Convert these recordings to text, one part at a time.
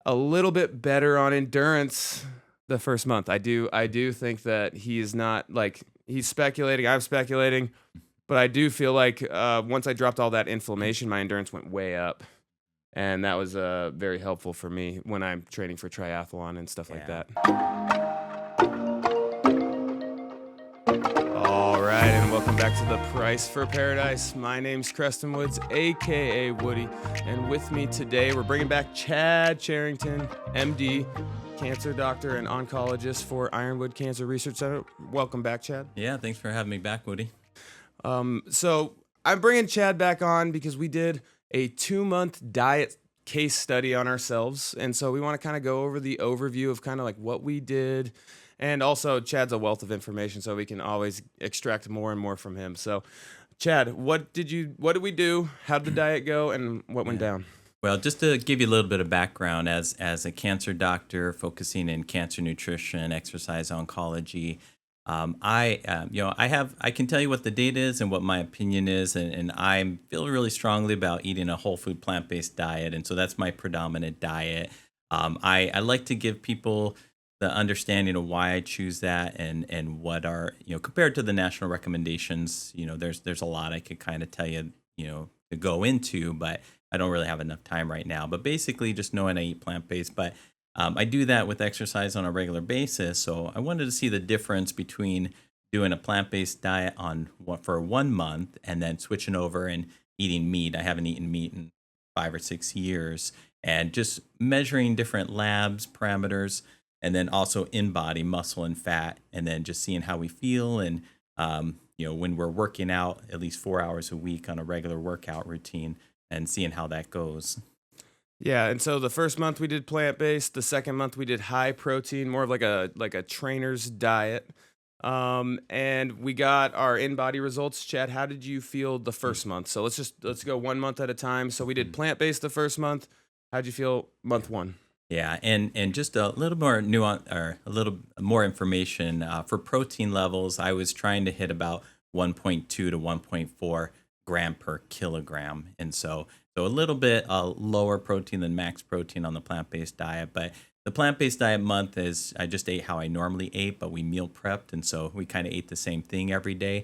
a little bit better on endurance the first month. I do think that he is not like he's speculating. I'm speculating, but I do feel like once I dropped all that inflammation, my endurance went way up, and that was very helpful for me when I'm training for triathlon and stuff like Yeah. that. All right, and welcome back to the Price for Paradise. My name's Creston Woods, aka Woody, and with me today we're bringing back Chad Cherington, MD, cancer doctor and oncologist for Ironwood Cancer Research Center. Welcome back, Chad. Yeah, thanks for having me back, Woody. So I'm bringing Chad back on because we did a 2-month diet case study on ourselves, and so we want to kind of go over the overview of kind of like what we did. And also, Chad's a wealth of information, so we can always extract more and more from him. So, Chad, what did we do? How did the diet go, and what went down? Well, just to give you a little bit of background, as a cancer doctor focusing in cancer nutrition, exercise oncology, I can tell you what the data is and what my opinion is, and I feel really strongly about eating a whole food plant-based diet, and so that's my predominant diet. I like to give people the understanding of why I choose that and what are, compared to the national recommendations, there's a lot I could kind of tell you, to go into, but I don't really have enough time right now. But basically just knowing I eat plant-based, but I do that with exercise on a regular basis. So I wanted to see the difference between doing a plant-based diet for 1 month and then switching over and eating meat. I haven't eaten meat in 5 or 6 years, and just measuring different labs, parameters, and then also in body muscle and fat, and then just seeing how we feel. And when we're working out at least 4 hours a week on a regular workout routine, and seeing how that goes. Yeah, and so the first month we did plant-based. The second month we did high protein, more of like a trainer's diet. And we got our in-body results. Chad, how did you feel the first month? So let's go 1 month at a time. So we did plant-based the first month. How'd you feel month one? Yeah, and just a little more nuance or a little more information for protein levels. I was trying to hit about 1.2 to 1.4 gram per kilogram, and so a little bit lower protein than max protein on the plant-based diet. But the plant-based diet month is I just ate how I normally ate, but we meal prepped, and so we kind of ate the same thing every day.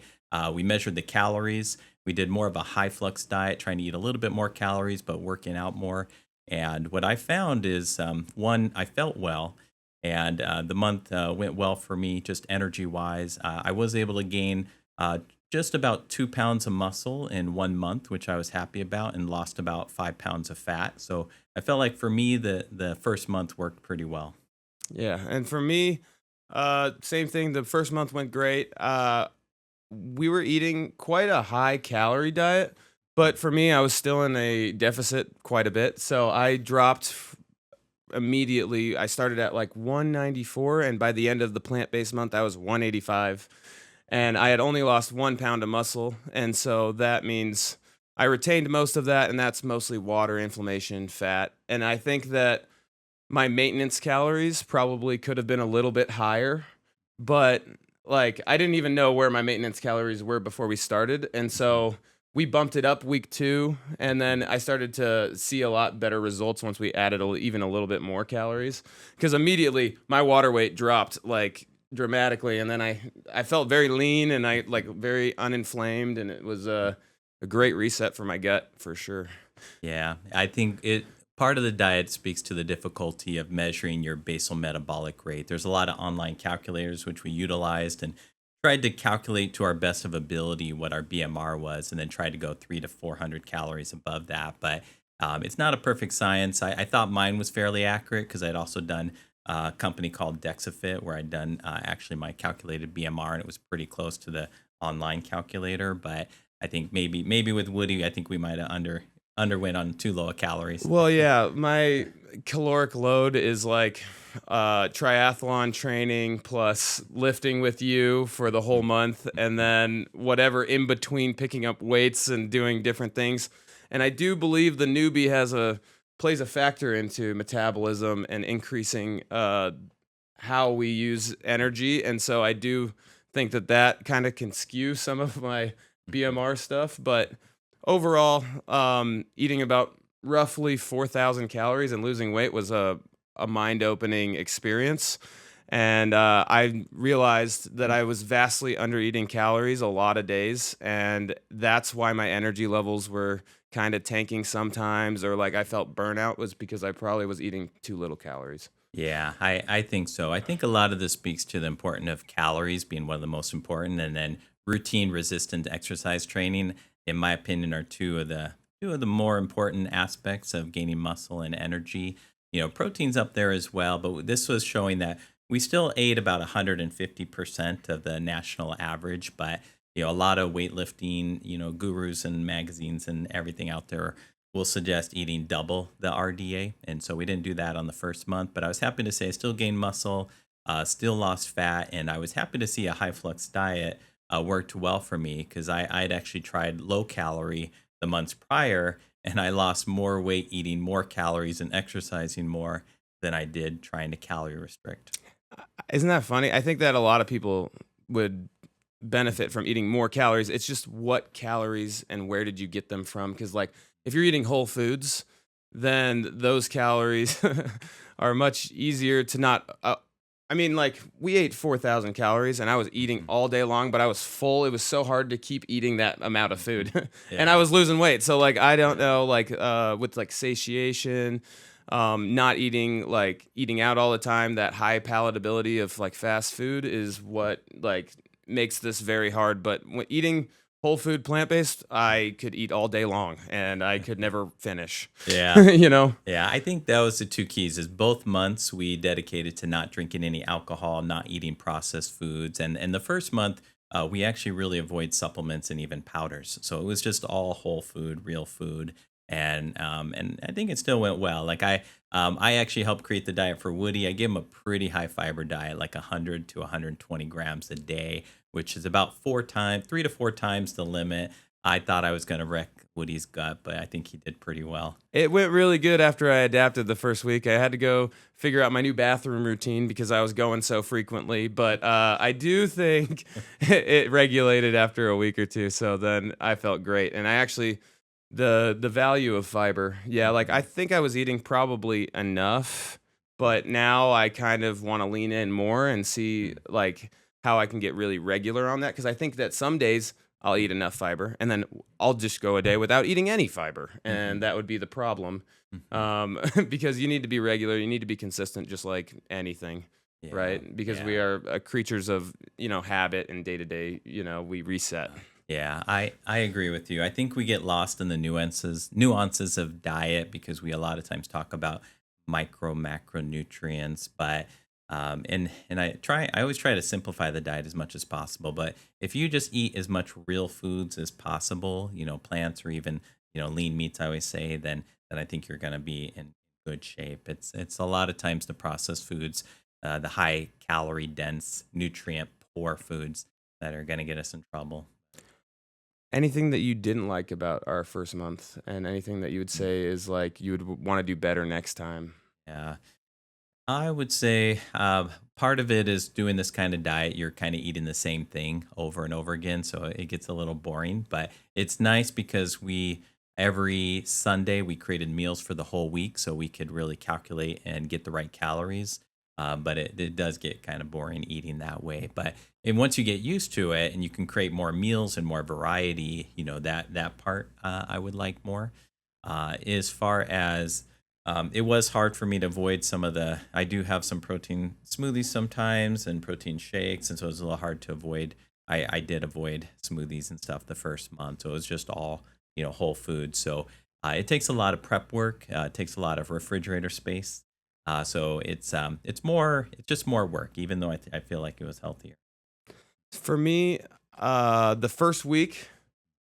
We measured the calories. We did more of a high flux diet, trying to eat a little bit more calories, but working out more. And what I found is, one, I felt well, and the month went well for me, just energy wise. I was able to gain just about 2 pounds of muscle in 1 month, which I was happy about, and lost about 5 pounds of fat. So I felt like for me, the first month worked pretty well. Yeah, and for me, same thing. The first month went great. We were eating quite a high calorie diet, but for me, I was still in a deficit quite a bit. So I dropped immediately. I started at like 194, and by the end of the plant-based month, I was 185. And I had only lost 1 pound of muscle. And so that means I retained most of that, and that's mostly water, inflammation, fat. And I think that my maintenance calories probably could have been a little bit higher, but like I didn't even know where my maintenance calories were before we started. And so we bumped it up week 2, and then I started to see a lot better results once we added even a little bit more calories, because immediately my water weight dropped like dramatically, and then I felt very lean and I like very uninflamed, and it was a great reset for my gut for sure. Yeah, I think part of the diet speaks to the difficulty of measuring your basal metabolic rate. There's a lot of online calculators which we utilized and tried to calculate to our best of ability what our BMR was, and then tried to go 300 to 400 calories above that. But it's not a perfect science. I thought mine was fairly accurate because I'd also done a company called DexaFit where I'd done actually my calculated BMR, and it was pretty close to the online calculator. But I think maybe with Woody, I think we might have underwent on too low of calories. Well, yeah, my caloric load is like triathlon training plus lifting with you for the whole month, and then whatever in between, picking up weights and doing different things. And I do believe the newbie plays a factor into metabolism and increasing how we use energy. And so I do think that kind of can skew some of my BMR stuff, but overall, eating about roughly 4,000 calories and losing weight was a a mind-opening experience. And I realized that I was vastly under eating calories a lot of days, and that's why my energy levels were kind of tanking sometimes, or like I felt burnout was because I probably was eating too little calories. Yeah, I think so. I think a lot of this speaks to the importance of calories being one of the most important, and then routine resistant exercise training, in my opinion, are two of the more important aspects of gaining muscle and energy. Protein's up there as well, but this was showing that we still ate about 150% of the national average, but a lot of weightlifting, gurus and magazines and everything out there will suggest eating double the RDA. And so we didn't do that on the first month, but I was happy to say I still gained muscle, still lost fat, and I was happy to see a high flux diet worked well for me because I'd actually tried low calorie the months prior, and I lost more weight eating more calories and exercising more than I did trying to calorie restrict. Isn't that funny? I think that a lot of people would benefit from eating more calories. It's just what calories and where did you get them from? Because, like, if you're eating whole foods, then those calories are much easier to not. I mean, like, we ate 4,000 calories and I was eating all day long, but I was full. It was so hard to keep eating that amount of food. And I Yeah. was losing weight. So, like, I don't know, like, with like satiation, not eating, like, eating out all the time, that high palatability of like fast food is what like makes this very hard. But when eating whole food plant based, I could eat all day long and I could never finish. Yeah. you know? Yeah, I think that was the two keys is both months we dedicated to not drinking any alcohol, not eating processed foods. And the first month, we actually really avoid supplements and even powders. So it was just all whole food, real food. And I think it still went well. Like I actually helped create the diet for Woody. I gave him a pretty high fiber diet, like 100 to 120 grams a day, which is about 3 to 4 times the limit. I thought I was going to wreck Woody's gut, but I think he did pretty well. It went really good after I adapted the first week. I had to go figure out my new bathroom routine because I was going so frequently. But I do think it regulated after a week or two. So then I felt great. And I actually, the value of fiber, yeah, like I think I was eating probably enough, but now I kind of want to lean in more and see like how I can get really regular on that. Because I think that some days I'll eat enough fiber, and then I'll just go a day without eating any fiber, Hmm. and that would be the problem. Hmm. Because you need to be regular, you need to be consistent, just like anything, Yeah, right? Because we yeah. are creatures of habit and day to day. We reset. Yeah, I agree with you. I think we get lost in the nuances of diet because we a lot of times talk about micro macronutrients, but and I always try to simplify the diet as much as possible. But if you just eat as much real foods as possible, plants or even lean meats, I always say, then I think you're going to be in good shape. It's a lot of times the processed foods, the high calorie dense, nutrient poor foods that are going to get us in trouble. Anything that you didn't like about our first month, and anything that you would say is like you would want to do better next time? Yeah. I would say part of it is doing this kind of diet. You're kind of eating the same thing over and over again. So it gets a little boring, but it's nice because every Sunday, we created meals for the whole week so we could really calculate and get the right calories. But it does get kind of boring eating that way. And once you get used to it and you can create more meals and more variety, that part I would like more. As far as it was hard for me to avoid I do have some protein smoothies sometimes and protein shakes. And so it was a little hard to avoid. I did avoid smoothies and stuff the first month. So it was just all, whole food. So it takes a lot of prep work. It takes a lot of refrigerator space. So it's just more work, even though I feel like it was healthier. For me, the first week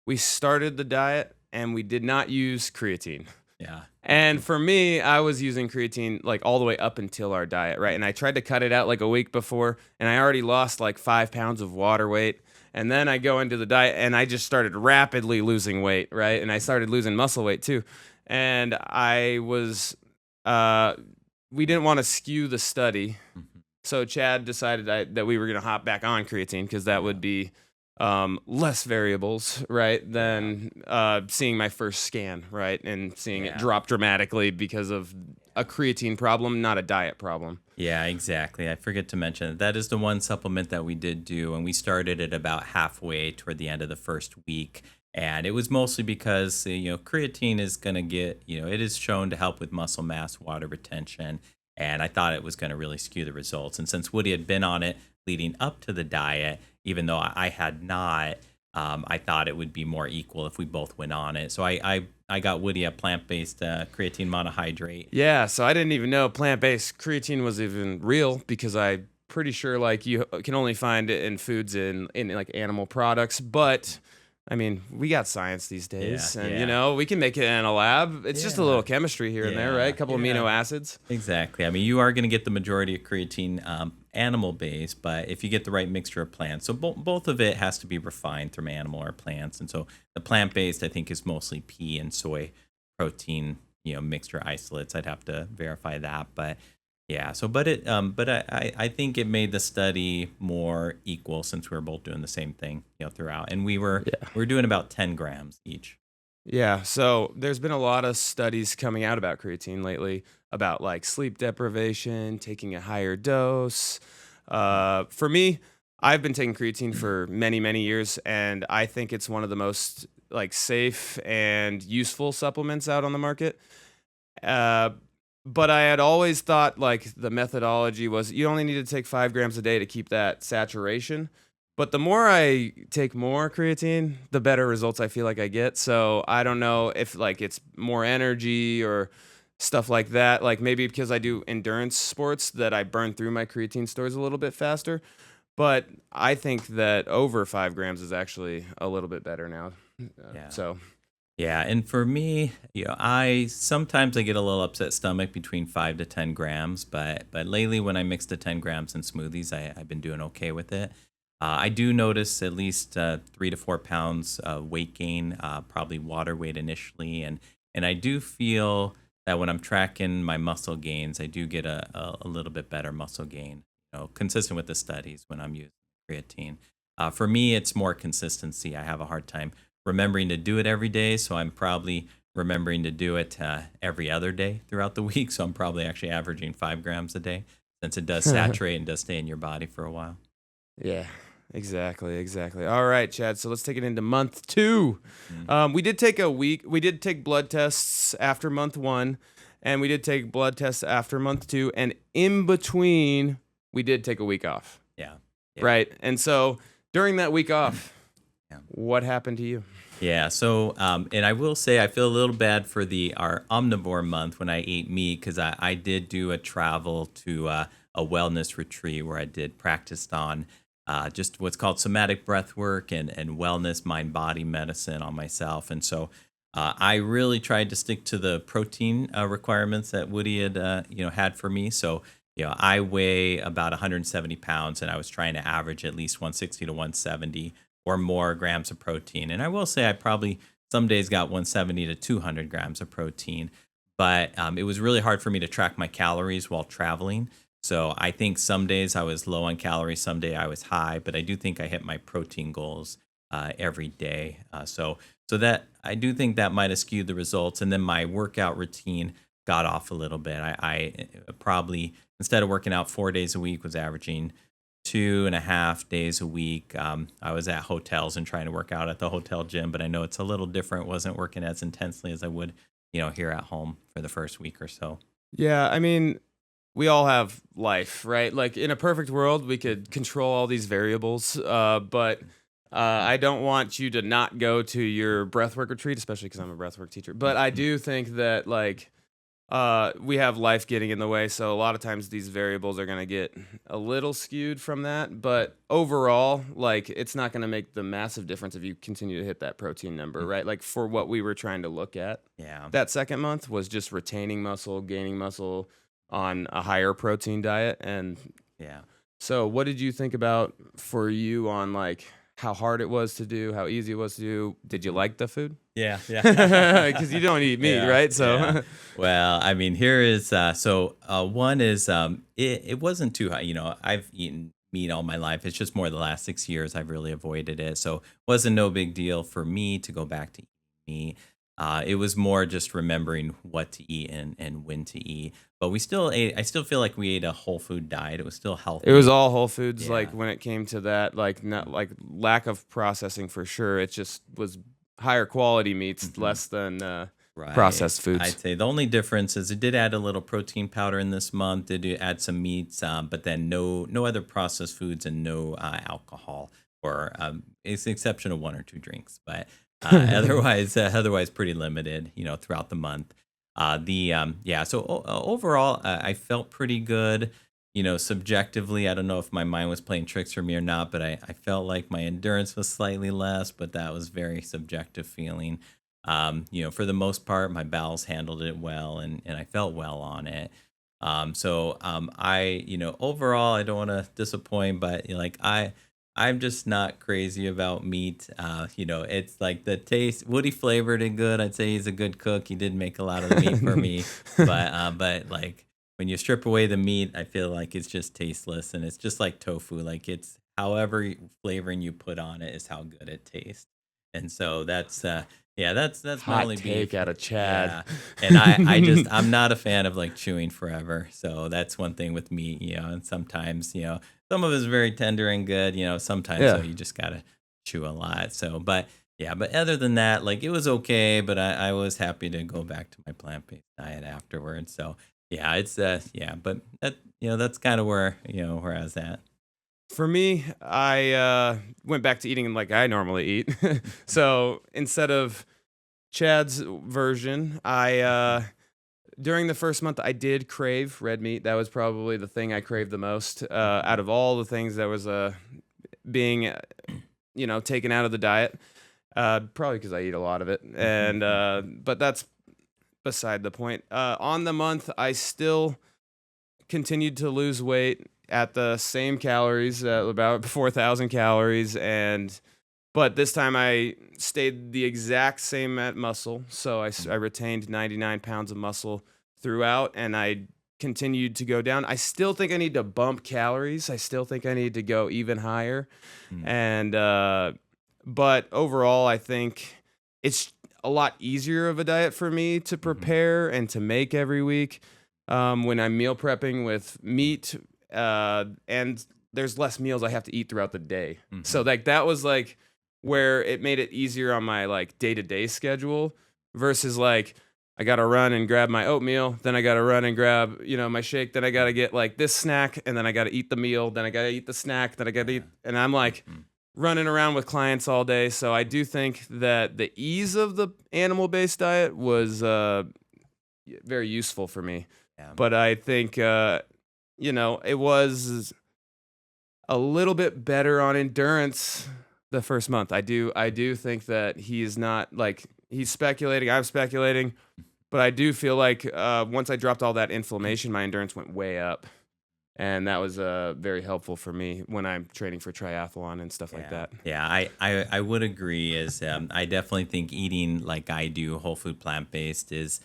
we started the diet and we did not use creatine. Yeah. And for me, I was using creatine like all the way up until our diet, right? And I tried to cut it out like a week before, and I already lost like 5 pounds of water weight. And then I go into the diet and I just started rapidly losing weight, right? And I started losing muscle weight too. And uh, we didn't want to skew the study. Mhm. So Chad decided that we were going to hop back on creatine because that Yeah. would be less variables, right, Yeah. than seeing my first scan, right, and seeing it Yeah. drop dramatically because of a creatine problem, not a diet problem. Yeah, exactly. I forget to mention that that is the one supplement that we did do, and we started it about halfway toward the end of the first week. And it was mostly because creatine is going to get it is shown to help with muscle mass, water retention, and I thought it was going to really skew the results. And since Woody had been on it leading up to the diet, even though I had not, I thought it would be more equal if we both went on it. So I got Woody a plant-based creatine monohydrate. Yeah, so I didn't even know plant-based creatine was even real because I pretty sure like you can only find it in foods in like animal products, but I mean, we got science these Yeah, days and yeah. we can make it in a lab. It's just a Yeah. little chemistry here and there, right? A Yeah, couple yeah, amino acids. exactly. I mean, you are going to get the majority of creatine animal based, but if you get the right mixture of plants, so both of it has to be refined from animal or plants. And so the plant based, I think, is mostly pea and soy protein, mixture isolates. I'd have to verify that, but yeah. So, but I think it made the study more equal since we were both doing the same thing, throughout, and Yeah. we are doing about 10 grams each. Yeah, so there's been a lot of studies coming out about creatine lately about like sleep deprivation, taking a higher dose. For me, I've been taking creatine for many, many years, and I think it's one of the most like safe and useful supplements out on the market. Uh, but I had always thought like the methodology was you only need to take 5 grams a day to keep that saturation. But the more I take more creatine, the better results I feel like I get. So I don't know if like it's more energy or stuff like that. Like maybe because I do endurance sports that I burn through my creatine stores a little bit faster. But I think that over 5 grams is actually a little bit better now. Yeah. So Yeah, and for me, I sometimes I get a little upset stomach between 5 to 10 grams, but lately when I mix the 10 grams in smoothies, I've been doing okay with it. I do notice at least 3 to 4 pounds weight gain, probably water weight initially, and I do feel that when I'm tracking my muscle gains, I do get a little bit better muscle gain, consistent with the studies when I'm using creatine. For me, it's more consistency. I have a hard time remembering to do it every day. So I'm probably remembering to do it every other day throughout the week. So I'm probably actually averaging 5 grams a day since it does saturate and does stay in your body for a while. yeah, exactly, exactly. All right, Chad. So let's take it into month two. Mm. We did take a week. We did take blood tests after month one, and we did take blood tests after month two, and in between, we did take a week off. Yeah. Yeah. Right, and so during that week off, Yeah. what happened to you? Yeah. So, and I will say I feel a little bad for the our omnivore month when I ate meat because I did do a travel to a wellness retreat where I did practiced on just what's called somatic breath work and wellness, mind body medicine on myself. And so I really tried to stick to the protein requirements that Woody had had for me. So I weigh about 170 pounds, and I was trying to average at least 160 to 170 or more grams of protein. And I will say I probably some days got 170 to 200 grams of protein, but it was really hard for me to track my calories while traveling. So I think some days I was low on calories, some day I was high, but I do think I hit my protein goals every day. So that I do think that might have skewed the results. And then my workout routine got off a little bit. I probably instead of working out 4 days a week was averaging 2.5 days a week. I was at hotels and trying to work out at the hotel gym, but I know it's a little different. Wasn't working as intensely as I would, here at home for the first week or so. Yeah, I mean, we all have life, right? Like in a perfect world, we could control all these variables, but I don't want you to not go to your breathwork retreat, especially because I'm a breathwork teacher. But I do think that like we have life getting in the way, so a lot of times these variables are going to get a little skewed from that. But overall, like it's not going to make the massive difference if you continue to hit that protein number, right? Like for what we were trying to look at, Yeah. that second month was just retaining muscle, gaining muscle on a higher protein diet. And Yeah. so, what did you think about for you on like how hard it was to do, how easy it was to do? Did you like the food? Yeah. Yeah. Because you don't eat meat, Yeah, right? So. yeah. Well, I mean, here is one is it wasn't too high. I've eaten meat all my life. It's just more the last 6 years I've really avoided it. So wasn't no big deal for me to go back to eating meat. It was more just remembering what to eat and when to eat. But we still ate. I still feel like we ate a whole food diet. It was still It was healthy. all whole foods, like, Yeah. when it came to that, like, not Mm. like, lack of processing for sure. It just was higher quality meats, Mhm. less than, Right. processed foods. I'd say the only difference is it did add a little protein powder in this month. It did add some meats, but then no other processed foods and no alcohol, or it's the exception of one or two drinks. But otherwise pretty limited. Throughout the month. The Yeah. So overall, I felt pretty good. Subjectively, I don't know if my mind was playing tricks for me or not, but I felt like my endurance was slightly less, but that was very subjective feeling. For the most part, my bowels handled it well, and I felt well on it. Overall, I don't want to disappoint, but I'm just not crazy about meat. It's like the taste, Woody flavored and good. I'd say he's a good cook. He did make a lot of the meat for me, but like when you strip away the meat, I feel like it's just tasteless, and it's just like tofu. Like it's however flavoring you put on it is how good it tastes. And so that's my Hot only take beef. out of Chad. Yeah. And I'm not a fan of like chewing forever. So that's one thing with meat, and sometimes, some of it's very tender and good, sometimes though Yeah. you just gotta chew a lot. So but yeah, but other than that, like it was okay, but I was happy to go back to my plant-based diet afterwards. So yeah, but that's kind of where I was at. For me, I, went back to eating like I normally eat. So, instead of Chad's version, during the first month, I did crave red meat. That was probably the thing I craved the most, out of all the things that was, being, taken out of the diet. Probably because I eat a lot of it, and but that's beside the point. On the month, I still continued to lose weight at the same calories, about 4,000 calories, and but this time I stayed the exact same at muscle. So I retained 99 pounds of muscle throughout, and I continued to go down. I still think I need to bump calories. I still think I need to go even higher. Mm, And, but overall, I think it's a lot easier of a diet for me to mhm, prepare and to make every week, when I'm meal prepping with meat, and there's less meals I have to eat throughout the day. So mhm. like that was like where it made it easier on my like day-to-day schedule versus like I got to run and grab my oatmeal, then I got to run and grab, my shake, then I got to get like this snack and then I got to eat the meal, then I got to eat the snack, then I got to eat, Yeah. and I'm like Mhm. running around with clients all day. So I do think that the ease of the animal-based diet was very useful for me. Yeah. But I think it was a little bit better on endurance the first month. I do think that he's not like he's speculating, I'm speculating, but I do feel like once I dropped all that inflammation, my endurance went way up. And that was very helpful for me when I'm training for triathlon and stuff like Yeah, that. yeah, I would agree. Is I definitely think eating like I do, whole food, plant based, is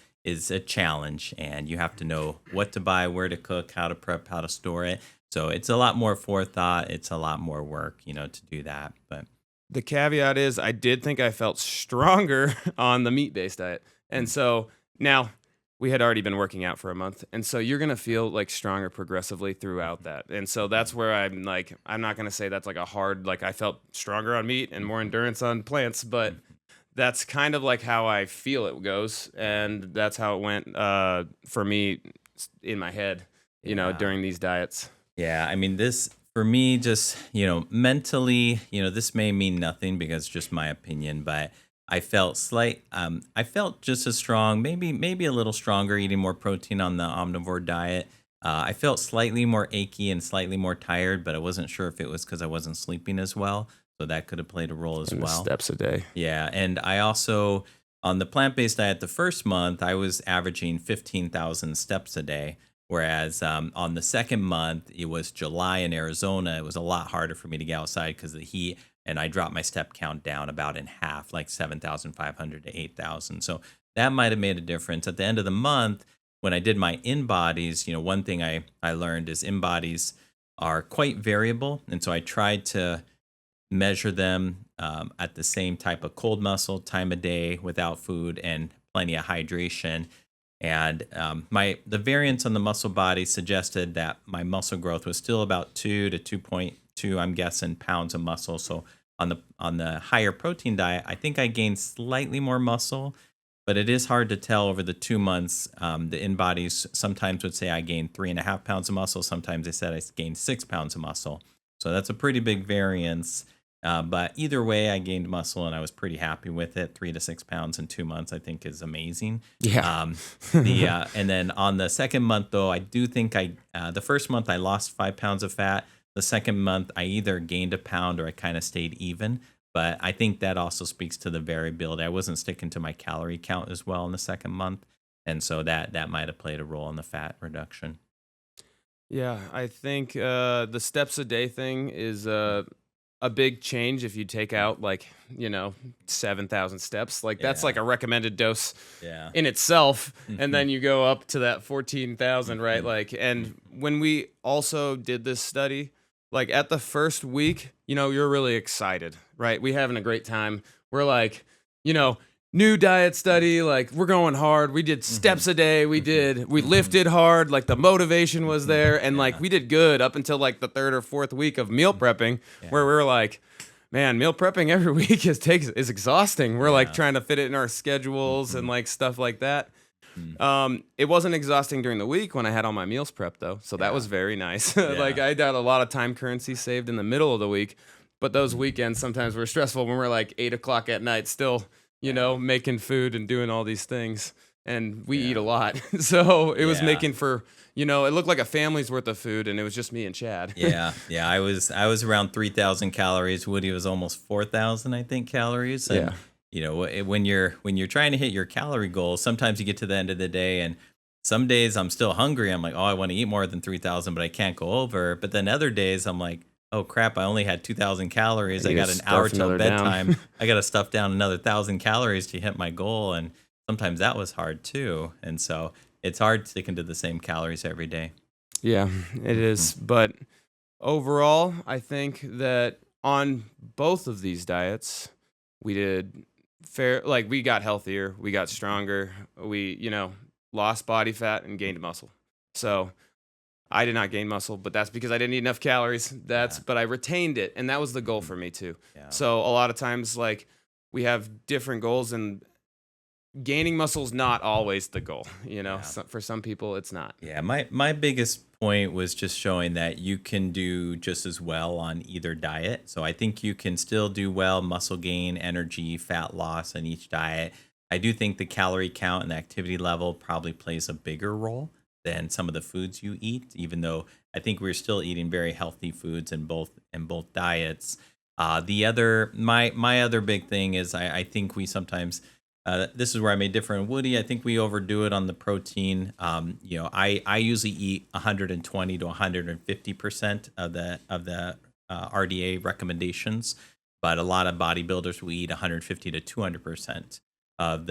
a challenge, and you have to know what to buy, where to cook, how to prep, how to store it. So it's a lot more forethought. It's a lot more work, to do that. But The caveat is I did think I felt stronger on the meat-based diet. And mm, so now we had already been working out for a month. And so you're going to feel like stronger progressively throughout mhm, that. And so mhm, that's where I'm like, I'm not going to say that's like a hard, like I felt stronger on meat and more mhm, endurance on plants, but mhm, that's kind of like how I feel it goes. yeah, And that's how it went for me in my head, yeah. during these diets. Yeah, I mean, this for me, just, mentally, this may mean nothing because it's just my opinion, but I felt just as strong, maybe a little stronger eating more protein on the omnivore diet. I felt slightly more achy and slightly more tired, but I wasn't sure if it was because I wasn't sleeping as well. So that could have played a role as And the well. steps a day. Yeah, and I also on the plant-based diet the first month, I was averaging 15,000 steps a day, whereas on the second month, it was July in Arizona. It was a lot harder for me to get outside because of the heat, and I dropped my step count down about in half, like 7,500 to 8,000. So that might have made a difference. At the end of the month, when I did my in bodies, one thing I learned is in bodies are quite variable, and so I tried to measure them at the same type of cold muscle, time of day, without food, and plenty of hydration. And the variance on the muscle body suggested that my muscle growth was still about 2 to 2.2, I'm guessing, pounds of muscle. So on the higher protein diet, I think I gained slightly more muscle, but it is hard to tell over the 2 months. The in bodies sometimes would say I gained 3.5 pounds of muscle. Sometimes they said I gained 6 pounds of muscle. So that's a pretty big variance. But either way, I gained muscle and I was pretty happy with it. 3 to 6 pounds in 2 months, I think, is amazing. Yeah. Um, and then on the second month, though, I do think the first month I lost 5 pounds of fat. The second month, I either gained a pound or I kind of stayed even. But I think that also speaks to the variability. I wasn't sticking to my calorie count as well in the second month. And so that might have played a role in the fat reduction. Yeah, I think the steps a day thing is a big change if you take out like 7,000 steps. Like that's Yeah. like a recommended dose Yeah. in itself, and Hmm. then you go up to that 14,000, right? Hmm. Like, and when we also did this study, like at the first week, you're really excited, right? We having a great time. We're like, you know, new diet study, like we're going hard. We did Hmm. steps a day. Hmm. We Hmm. lifted hard. Like the motivation was Hmm. there, and like Yeah. we did good up until like the third or fourth week of meal prepping, where Yeah. we were like, man, meal prepping every week is exhausting. We're like Yeah. trying to fit it in our schedules and Hmm. like stuff like that. Hmm. It wasn't exhausting during the week when I had all my meals prepped though, so that Yeah. was very nice. Like Yeah. I got a lot of time currency saved in the middle of the week, but those Mhm. weekends sometimes were stressful when we're like 8 o'clock at night still, Yeah. making food and doing all these things. And we eat a Yeah. lot, so it was Yeah. making for it looked like a family's worth of food, and it was just me and Chad. Yeah, yeah. I was around 3,000 calories. Woody was almost 4,000, I think, calories. And Yeah, when you're trying to hit your calorie goals, sometimes you get to the end of the day, and some days I'm still hungry. I'm like, oh, I want to eat more than 3,000, but I can't go over. But then other days I'm like, oh crap, I only had 2,000 calories. I you gotta got an hour stuff till another down. bedtime. I got to stuff down another 1,000 calories to hit my goal, and sometimes that was hard too. And so it's hard sticking to the same calories every day. Yeah, it Mhm. is. But overall, I think that on both of these diets, we did fair, like we got healthier, we got stronger, we, lost body fat and gained muscle. So I did not gain muscle, but that's because I didn't eat enough calories. Yeah, But I retained it, and that was the goal mhm, for me too. yeah. So a lot of times, like we have different goals, and gaining muscle is not always the goal. Yeah. For some people, it's not. Yeah, my biggest point was just showing that you can do just as well on either diet. So I think you can still do well muscle gain, energy, fat loss on each diet. I do think the calorie count and the activity level probably plays a bigger role than some of the foods you eat, even though I think we're still eating very healthy foods in both diets. My other big thing is I think we sometimes this is where I may differ in Woody. I think we overdo it on the protein. I usually eat 120 to 150% of the RDA recommendations, but a lot of bodybuilders will eat 150 to 200% of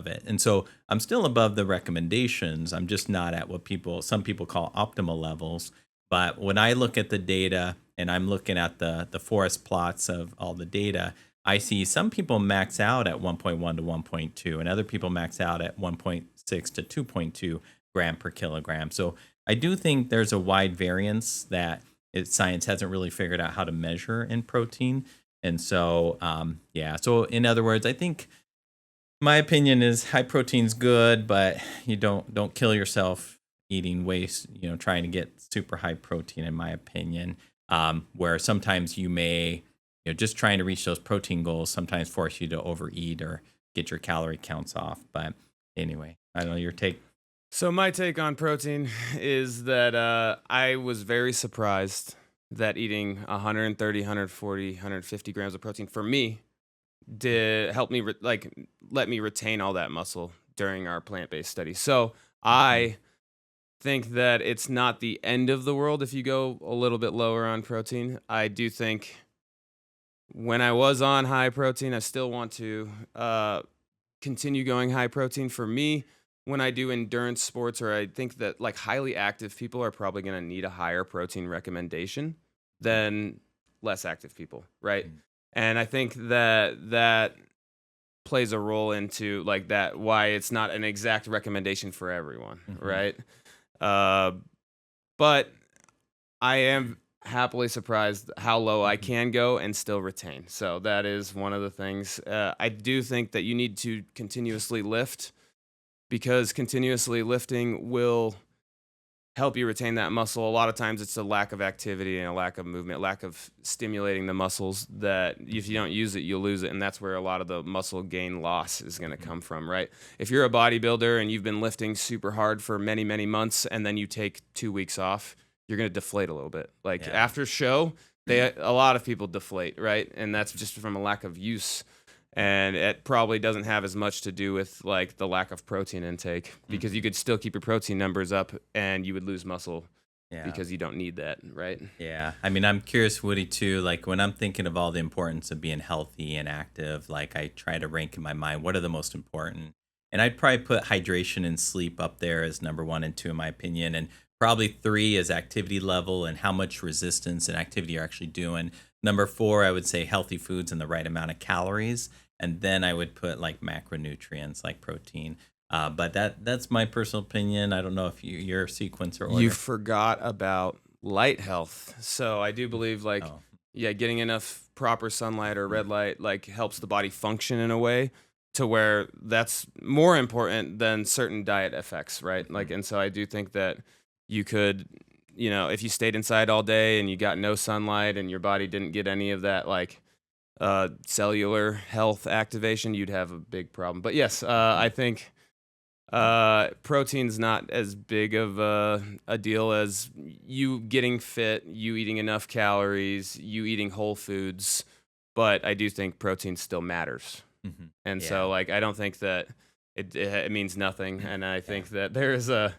it. And so I'm still above the recommendations. I'm just not at what some people call optimal levels. But when I look at the data and I'm looking at the forest plots of all the data, I see some people max out at 1.1 to 1.2, and other people max out at 1.6 to 2.2 gram per kilogram. So I do think there's a wide variance that science hasn't really figured out how to measure in protein. And so, yeah. So in other words, I think my opinion is high protein's good, but you don't kill yourself eating waste, trying to get super high protein, in my opinion. Where sometimes you may, just trying to reach those protein goals sometimes force you to overeat or get your calorie counts off. But anyway, I don't know your take. So my take on protein is that I was very surprised that eating 130, 140, 150 grams of protein for me did help me let me retain all that muscle during our plant-based study. So Mhm. I think that it's not the end of the world if you go a little bit lower on protein. I do think when I was on high protein, I still want to continue going high protein. For me, when I do endurance sports, or I think that like highly active people are probably going to need a higher protein recommendation than less active people, right? And I think that plays a role into like that why it's not an exact recommendation for everyone, Mm-hmm. right? Uh, but I am happily surprised how low I Hmm. can go and still retain. So that is one of the things. I do think that you need to continuously lift because continuously lifting will help you retain that muscle. A lot of times it's a lack of activity and a lack of movement, lack of stimulating the muscles that if you Hmm. don't use it, you'll lose it. And that's where a lot of the muscle gain loss is going to Hmm. come from, right? If you're a bodybuilder and you've been lifting super hard for many, many months and then you take 2 weeks off, you're going to deflate a little bit. Like Yeah. after show, a lot of people deflate, right? And that's just from a lack of use, and it probably doesn't have as much to do with like the lack of protein intake because you Hmm. could still keep your protein numbers up and you would lose muscle Yeah. because you don't need that, right? Yeah. I mean, I'm curious, Woody, too. Like when I'm thinking of all the importance of being healthy and active, like I try to rank in my mind what are the most important. And I'd probably put hydration and sleep up there as number one and two, in my opinion. And probably three is activity level and how much resistance and activity you're actually doing. Number four, I would say healthy foods and the right amount of calories. And then I would put like macronutrients like protein. But that's my personal opinion. I don't know if your sequence or You order. forgot about light health. So I do believe like Oh. yeah, getting enough proper sunlight or Mhm. red light like helps the body function in a way to where that's more important than certain diet effects, right? Like Mhm. and so I do think that you could, if you stayed inside all day and you got no sunlight and your body didn't get any of that like cellular health activation, you'd have a big problem. But yes, Mhm. I think protein's not as big of a deal as you getting fit, you eating enough calories, you eating whole foods. But I do think protein still matters. Mhm. And so, Yeah. like, I don't think that it means nothing. And I Yeah. think that there is a,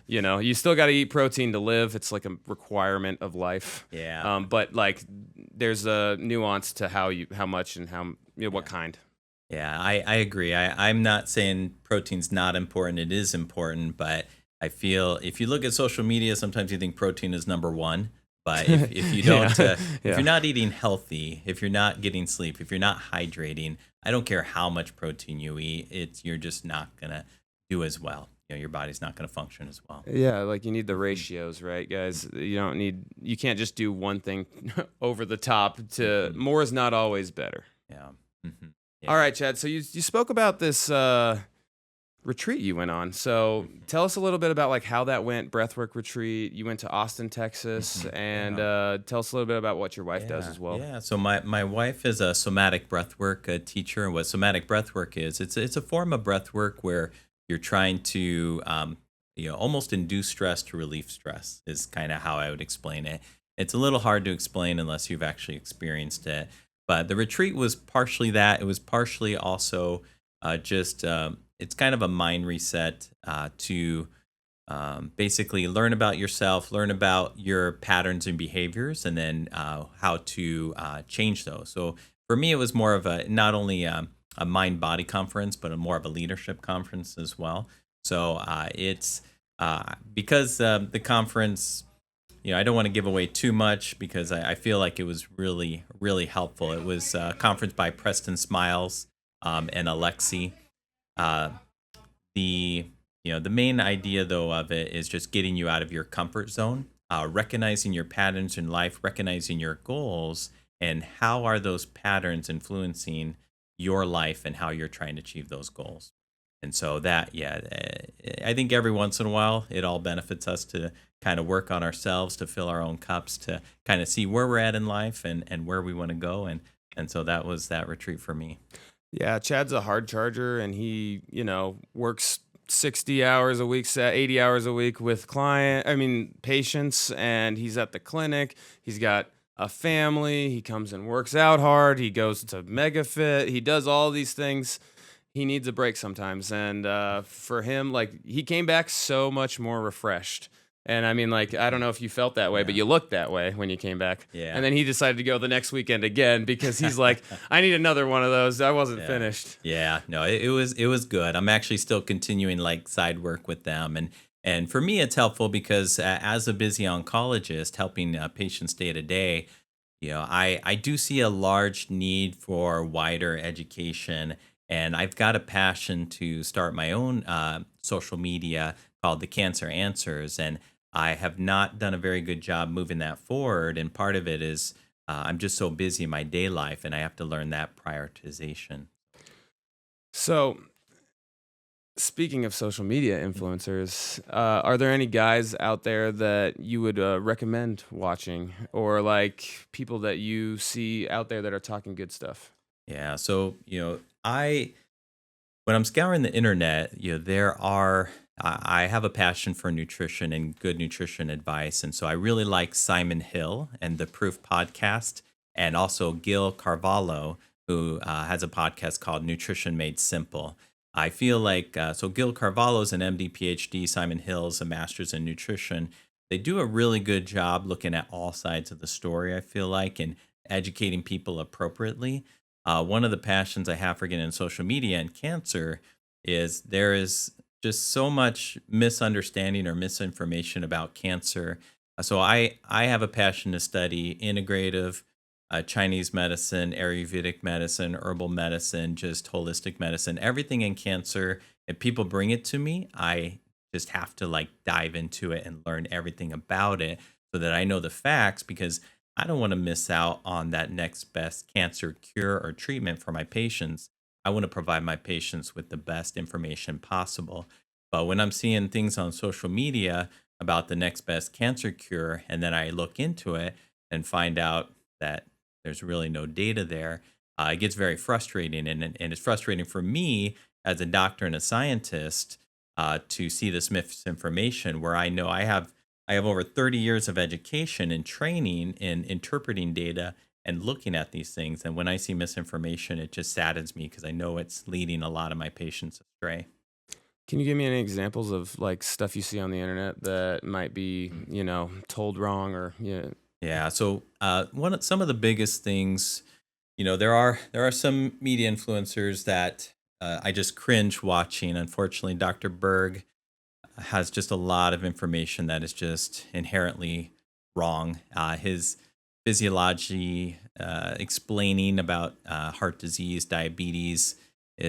Yeah. you still got to eat protein to live. It's like a requirement of life. Yeah. But like, there's a nuance to how much and what Yeah. kind. Yeah. I agree. I'm not saying protein's not important. It is important, but I feel if you look at social media, sometimes you think protein is number one. But if you don't, Yeah. if you're Yeah. not eating healthy, if you're not getting sleep, if you're not hydrating, I don't care how much protein you eat, you're just not gonna do as well. Your body's not gonna function as well. Yeah, like you need the Mhm. ratios, right, guys? You can't just do one thing over the top to Mhm. more is not always better. Yeah. Mhm. All Yeah. right, Chad. So you spoke about this retreat you went on. So Mhm. tell us a little bit about like how that went, breathwork retreat. You went to Austin, Texas, Mhm. and Yeah. tell us a little bit about what your wife does Yeah, as well. yeah. So my wife is a somatic breathwork teacher, and what somatic breathwork is, it's a form of breathwork where you're trying to almost induce stress to relieve stress. Is kind of how I would explain it. It's a little hard to explain unless you've actually experienced it. But the retreat was partially that. It was partially also just it's kind of a mind reset to basically learn about yourself, learn about your patterns and behaviors, and then how to change those. So for me, it was more of a not only a mind body conference, but a more of a leadership conference as well. So it's because the conference, I don't want to give away too much because I feel like it was really, really helpful. It was a conference by Preston Smiles and Alexi. Uh, the main idea though of it is just getting you out of your comfort zone, recognizing your patterns in life, recognizing your goals, and how are those patterns influencing your life and how you're trying to achieve those goals. And so that, yeah, I think every once in a while it all benefits us to kind of work on ourselves, to fill our own cups, to kind of see where we're at in life and where we want to go. And so that was that retreat for me. Yeah, Chad's a hard charger and he, works 60 hours a week, 80 hours a week with patients, and he's at the clinic. He's got a family. He comes and works out hard. He goes to MegaFit. He does all these things. He needs a break sometimes. And for him, like, he came back so much more refreshed. And I mean, like, I don't Mhm. know if you felt that way, but Yeah. you looked that way when you came back. Yeah. And then he decided to go the next weekend again because he's like, I need another one of those. I wasn't Yeah. finished. Yeah. No, it was good. I'm actually still continuing like side work with them, and for me it's helpful because as a busy oncologist helping patients day to day, I do see a large need for wider education, and I've got a passion to start my own social media called the Cancer Answers, and I have not done a very good job moving that forward. And part of it is I'm just so busy in my day life, and I have to learn that prioritization. So, speaking of social media influencers, are there any guys out there that you would recommend watching, or like people that you see out there that are talking good stuff? Yeah, so I when I'm scouring the internet, I have a passion for nutrition and good nutrition advice, and so I really like Simon Hill and the Proof podcast, and also Gil Carvalho, who has a podcast called Nutrition Made Simple. I feel like Gil Carvalho's an MD PhD, Simon Hill's a master's in nutrition. They do a really good job looking at all sides of the story, I feel like, and educating people appropriately. One of the passions I have for getting in social media and cancer is there is just so much misunderstanding or misinformation about cancer. So I have a passion to study integrative Chinese medicine, Ayurvedic medicine, herbal medicine, just holistic medicine, everything in cancer. If people bring it to me, I just have to like dive into it and learn everything about it so that I know the facts because I don't want to miss out on that next best cancer cure or treatment for my patients. I want to provide my patients with the best information possible. But when I'm seeing things on social media about the next best cancer cure, and then I look into it and find out that there's really no data there, it gets very frustrating. And it's frustrating for me as a doctor and a scientist to see this misinformation where I have over 30 years of education and training in interpreting data and looking at these things. And when I see misinformation, it just saddens me because I know it's leading a lot of my patients astray. Can you give me any examples of like stuff you see on the internet that might be, told wrong or yeah? Yeah. So some of the biggest things, there are some media influencers that I just cringe watching. Unfortunately, Dr. Berg has just a lot of information that is just inherently wrong. His physiology, explaining about heart disease, diabetes,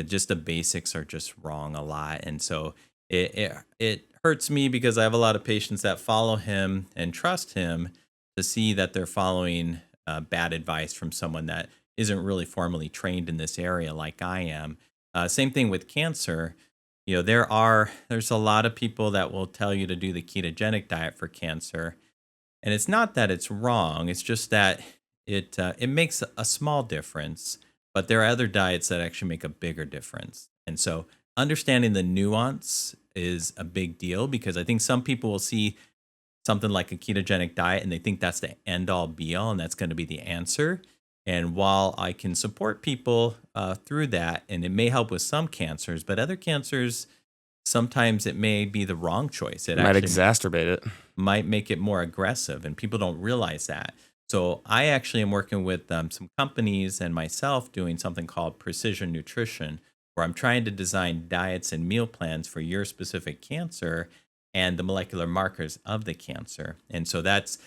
just the basics are just wrong a lot, and so it hurts me because I have a lot of patients that follow him and trust him to see that they're following bad advice from someone that isn't really formally trained in this area like I am. Same thing with cancer. There's a lot of people that will tell you to do the ketogenic diet for cancer, and it's not that it's wrong. It's just that it makes a small difference, but there are other diets that actually make a bigger difference. And so understanding the nuance is a big deal because I think some people will see something like a ketogenic diet and they think that's the end all be all and that's going to be the answer. And while I can support people through that, and it may help with some cancers, but other cancers, sometimes it may be the wrong choice. It Might actually exacerbate it. might make it more aggressive, and people don't realize that. So I actually am working with some companies and myself doing something called precision nutrition, where I'm trying to design diets and meal plans for your specific cancer and the molecular markers of the cancer. And so that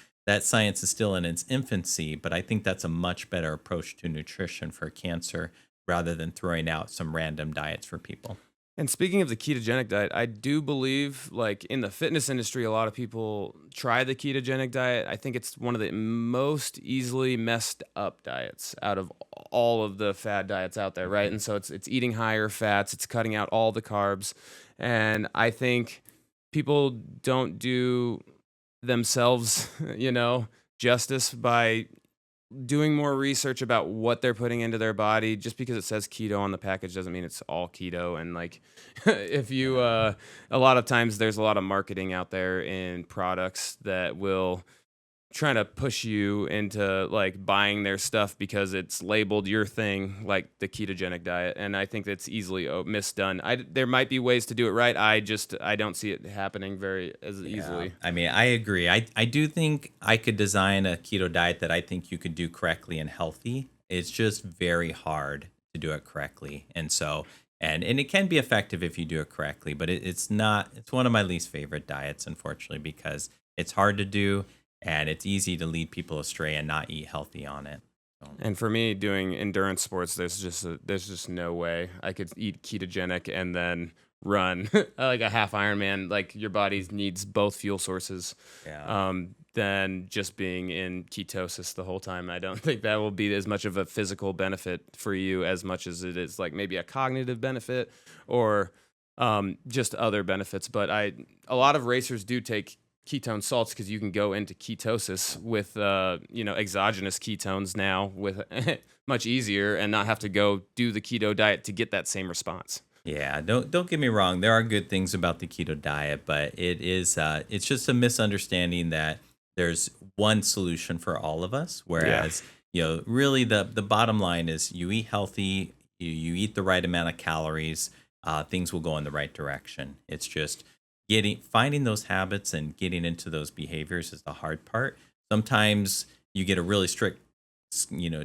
science is still in its infancy, but I think that's a much better approach to nutrition for cancer rather than throwing out some random diets for people. And speaking of the ketogenic diet, I do believe, like in the fitness industry, a lot of people try the ketogenic diet. I think it's one of the most easily messed up diets out of all of the fad diets out there, right? And so it's eating higher fats, it's cutting out all the carbs, and I think people don't do themselves, justice by doing more research about what they're putting into their body. Just because it says keto on the package doesn't mean it's all keto. And like if you a lot of times there's a lot of marketing out there in products that will try to push you into like buying their stuff because it's labeled your thing, like the ketogenic diet. And I think that's easily misdone. There might be ways to do it right. I don't see it happening very as Yeah, easily. I mean, I agree. I do think I could design a keto diet that I think you could do correctly and healthy. It's just very hard to do it correctly. And it can be effective if you do it correctly, but it's not, it's one of my least favorite diets, unfortunately, because it's hard to do and it's easy to lead people astray and not eat healthy on it. So, And for me, doing endurance sports, there's just no way I could eat ketogenic and then run like a half Ironman. Like your body needs both fuel sources. yeah. Than just being in ketosis the whole time. I don't think that will be as much of a physical benefit for you as much as it is like maybe a cognitive benefit or just other benefits. But a lot of racers do take ketone salts because you can go into ketosis with exogenous ketones now with much easier and not have to go do the keto diet to get that same response. Yeah, don't get me wrong. There are good things about the keto diet, but it's just a misunderstanding that there's one solution for all of us. Yeah. Whereas, really the bottom line is you eat healthy, you eat the right amount of calories, things will go in the right direction. It's just finding those habits and getting into those behaviors is the hard part. Sometimes you get a really strict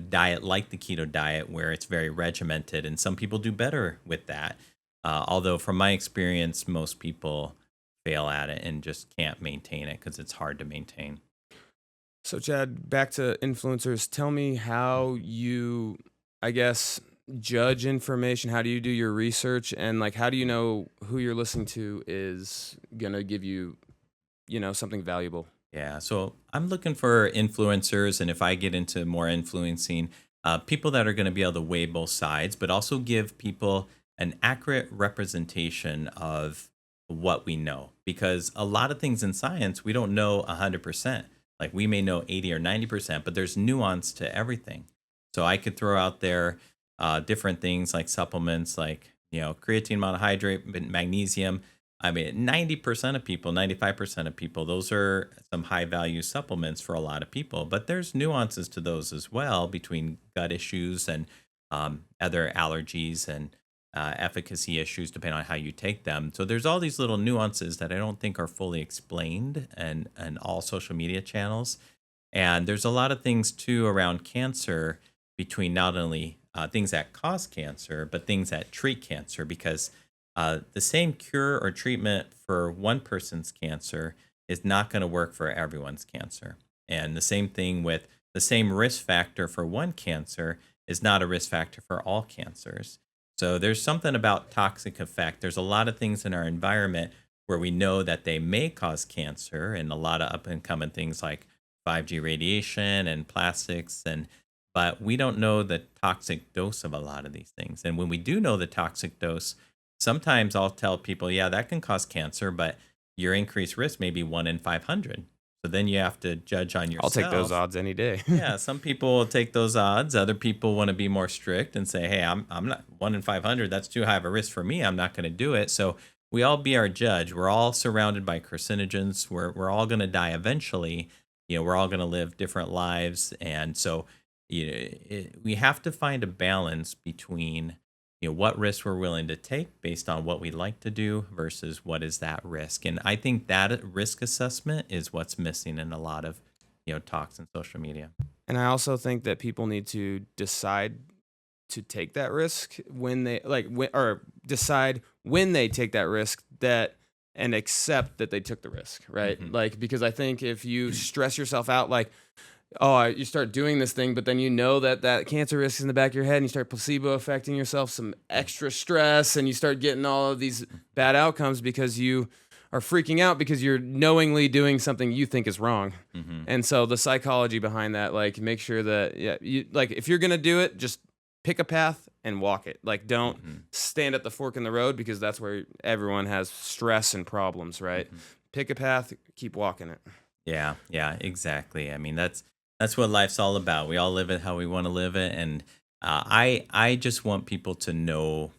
diet like the keto diet where it's very regimented, and some people do better with that. Although from my experience, most people fail at it and just can't maintain it because it's hard to maintain. So, Chad, back to influencers. Tell me how you, I guess, judge information. How do you do your research? And, like, how do you know who you're listening to is going to give you, something valuable? Yeah, so I'm looking for influencers, and if I get into more influencing, people that are going to be able to weigh both sides, but also give people an accurate representation of what we know. Because a lot of things in science we don't know 100%. Like we may know 80 or 90%, but there's nuance to everything. So I could throw out there different things like supplements, like creatine monohydrate, magnesium. I mean, 90% of people, 95% of people, those are some high value supplements for a lot of people. But there's nuances to those as well between gut issues and other allergies and efficacy issues depending on how you take them. So there's all these little nuances that I don't think are fully explained and all social media channels. And there's a lot of things too around cancer between not only things that cause cancer, but things that treat cancer because the same cure or treatment for one person's cancer is not going to work for everyone's cancer. And the same thing with the same risk factor for one cancer is not a risk factor for all cancers. So there's something about toxic effect. There's a lot of things in our environment where we know that they may cause cancer and a lot of up and coming things like 5G radiation and plastics but we don't know the toxic dose of a lot of these things. And when we do know the toxic dose, sometimes I'll tell people, yeah, that can cause cancer, but your increased risk may be 1 in 500. So then you have to judge on yourself. I'll take those odds any day. Yeah, some people will take those odds. Other people want to be more strict and say, hey, I'm not 1 in 500. That's too high of a risk for me. I'm not going to do it. So we all be our judge. We're all surrounded by carcinogens. We're all going to die eventually. We're all going to live different lives. And so we have to find a balance between what risks we're willing to take based on what we like to do versus what is that risk. And I think that risk assessment is what's missing in a lot of talks in social media. And I also think that people need to decide to take that risk when they decide when they take that risk and accept that they took the risk, right? Mm-hmm. Like, because I think if you stress yourself out, like, you start doing this thing, but then that cancer risk is in the back of your head and you start placebo affecting yourself, some extra stress, and you start getting all of these bad outcomes because you are freaking out because you're knowingly doing something you think is wrong. Mm-hmm. And so the psychology behind that, like, make sure that, if you're going to do it, just pick a path and walk it. Like, don't stand at the fork in the road because that's where everyone has stress and problems, right? Mm-hmm. Pick a path, keep walking it. Yeah, exactly. I mean, that's what life's all about. We all live it how we want to live it. And I just want people to know,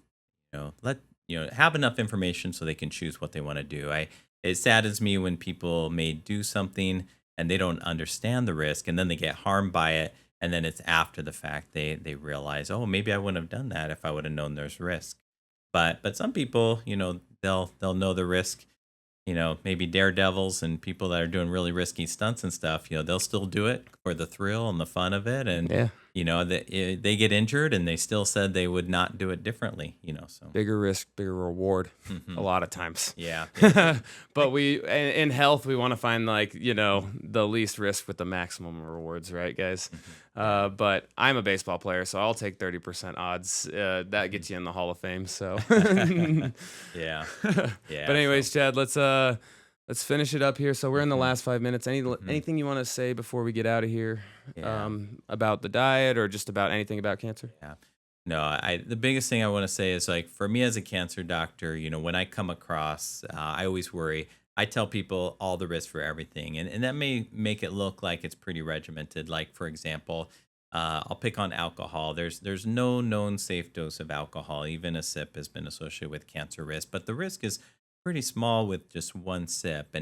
have enough information so they can choose what they want to do. It saddens me when people may do something and they don't understand the risk and then they get harmed by it. And then it's after the fact they realize, oh, maybe I wouldn't have done that if I would have known there's risk. But some people, they'll know the risk. Maybe daredevils and people that are doing really risky stunts and stuff, they'll still do it for the thrill and the fun of it. And they get injured and they still said they would not do it differently, so. Bigger risk, bigger reward, a Mhm. lot of times. Yeah. But in health, we want to find the least risk with the maximum rewards, right, guys? Mhm. But I'm a baseball player, so I'll take 30% odds. That gets you in the Hall of Fame. So, Yeah. but Yeah. So, anyways, Chad, let's finish it up here. So we're in the mhm, last 5 minutes. mhm. Anything you want to say before we get out of here, Yeah. about the diet or just about anything about cancer? Yeah. No, the biggest thing I want to say is like for me as a cancer doctor, when I come across, I always worry. I tell people all the risks for everything, and that may make it look like it's pretty regimented. Like for example, I'll pick on alcohol. There's no known safe dose of alcohol. Even a sip has been associated with cancer risk, but the risk is pretty small with just one sip.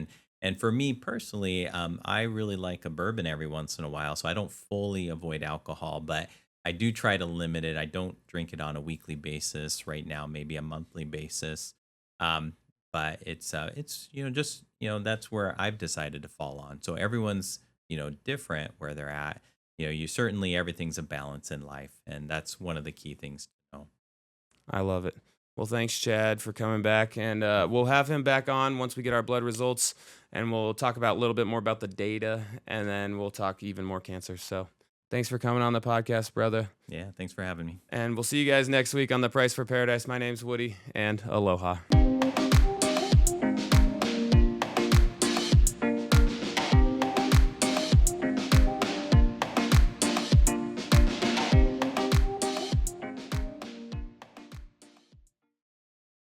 And for me personally, I really like a bourbon every once in a while, so I don't fully avoid alcohol, but I do try to limit it. I don't drink it on a weekly basis right now, maybe a monthly basis. Um, but it's just that's where I've decided to fall on. So everyone's different where they're at. You certainly everything's a balance in life, and that's one of the key things to know. I love it. Well, thanks, Chad, for coming back, and we'll have him back on once we get our blood results, and we'll talk about a little bit more about the data, and then we'll talk even more cancer. So, thanks for coming on the podcast, brother, Yeah, thanks for having me. and we'll see you guys next week on The Price for Paradise. My name's Woody, and aloha.